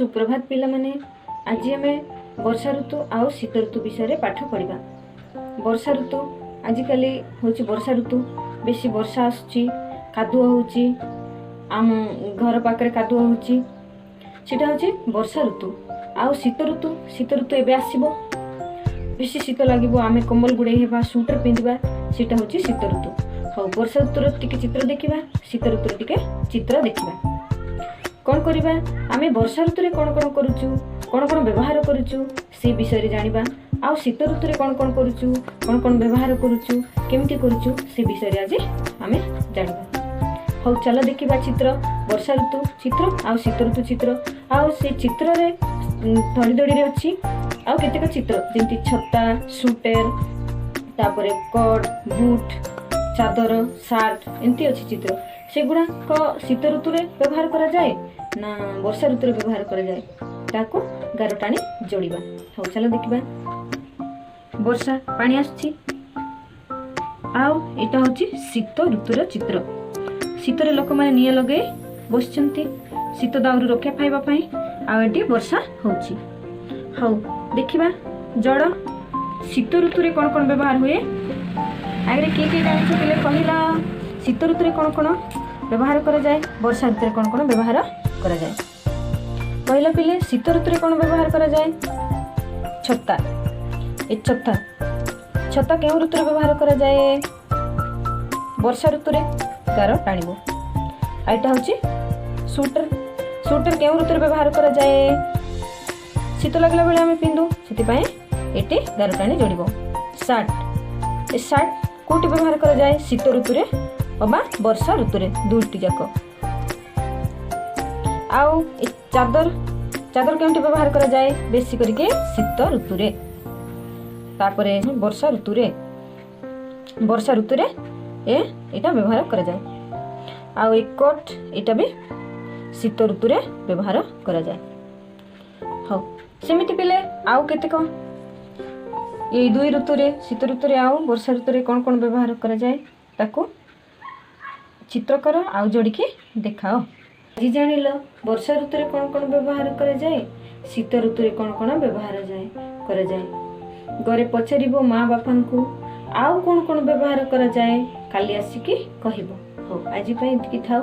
सुप्रभात पिला माने। आज आम वर्षा ऋतु आउ शीत ऋतु विषय पाठ पढ़ा। वर्षा ऋतु आजिकल हूँ वर्षा ऋतु बेसी वर्षा आसुची कादुआ होची आम घर पाखे कादुआ होची सेटा हूँ वर्षा ऋतु। आउ शीत ऋतु एबे आसीबो बेसी शीत लगे आम कम्बल गुड़े हेबा स्वेटर पिंधिबा सेटा हूँ शीत ऋतु। हाँ वर्षा ऋतुर टिके चित्र देखिबा शीत ऋतुर टिके चित्र देखिबा। कौन करिबा आमे वर्षा ऋतु रे कौन कौन करूचु कौन कौन व्यवहार करूचु से विषय रे जानिबा। आउ शीत ऋतु रे कौन कौन करूचु कौन कौन व्यवहार करूचु केमती करूचु से विषय रे आज आमे जानिबा। हौ चलो देखिबा चित्र वर्षा ऋतु चित्र आउ शीत ऋतु चित्र। आउ से चित्र रे धड़ी धड़ी रे अछि आउ केतेक चित्र जेंति छता स्वेटर तापरे कोट बूट चादर शार्ट एमती अछि चित्र। सेगुड़ा शीत ऋतु रे व्यवहार करा जाए ना वर्षा ऋतु रे व्यवहार करा जाए ताको गार टाणी जोड़िबा। हौ चलो देखिबा वर्षा पानी आछि आउ एटा होछि शीत ऋतुर चित्र। शीत रे लोक माने निया लगे बसचंती शीत दाउरू रक्षा पाइबा पई आ एटी वर्षा होछि। हौ देखिबा जड़ शीत ऋतु रे कोन कोन व्यवहार हुए आगे के जानि पहिले कहिला। शीत ऋतु रे कोन कोन व्यवहार करा जाए वर्षा ऋतु रे कोन कोन व्यवहार करा जाए पहिला पिले शीत ऋतु रे कोन व्यवहार करा जाए। छत्ता ए छत्ता केउ ऋतु रे व्यवहार करा जाए वर्षा ऋतु रे गार टाणिबो। आइटा होची स्वेटर केउ ऋतु रे व्यवहार करा जाए शीत लागला बेले आमे पिंदु सेति पय एटी गार टाणी जोड़िबो। शार्ट ए शार्ट कोटी व्यवहार करा जाए शीत ऋतु रे अबा वर्षा ऋतु रे दुटी जाक। आउ चादर केमती व्यवहार करा जाए बेसी करके शीत ऋतु रे। तापरे वर्षा ऋतु रे एटा व्यवहार करा जाए। आउ एक कोट एटा भी शीत ऋतु रे व्यवहार करा जाए। हौ सेमिति पिले आउ केतेक ये दुई ऋतु रे शीत ऋतु रे आउ वर्षा ऋतु रे कोन कोन व्यवहार करा जाए ताको चित्र कर आउ जोड़ी के देखाओ। आज जानिल वर्षा ऋतु रे कोन कोन व्यवहार करा जाए शीत ऋतु रे कोन कोन व्यवहार करा जाए। घरे पचारिबो माँ बापा को आउ कोन कोन व्यवहार करा जाए काली आसिकी कहिबो। हो आज पई एतिकी थाओ।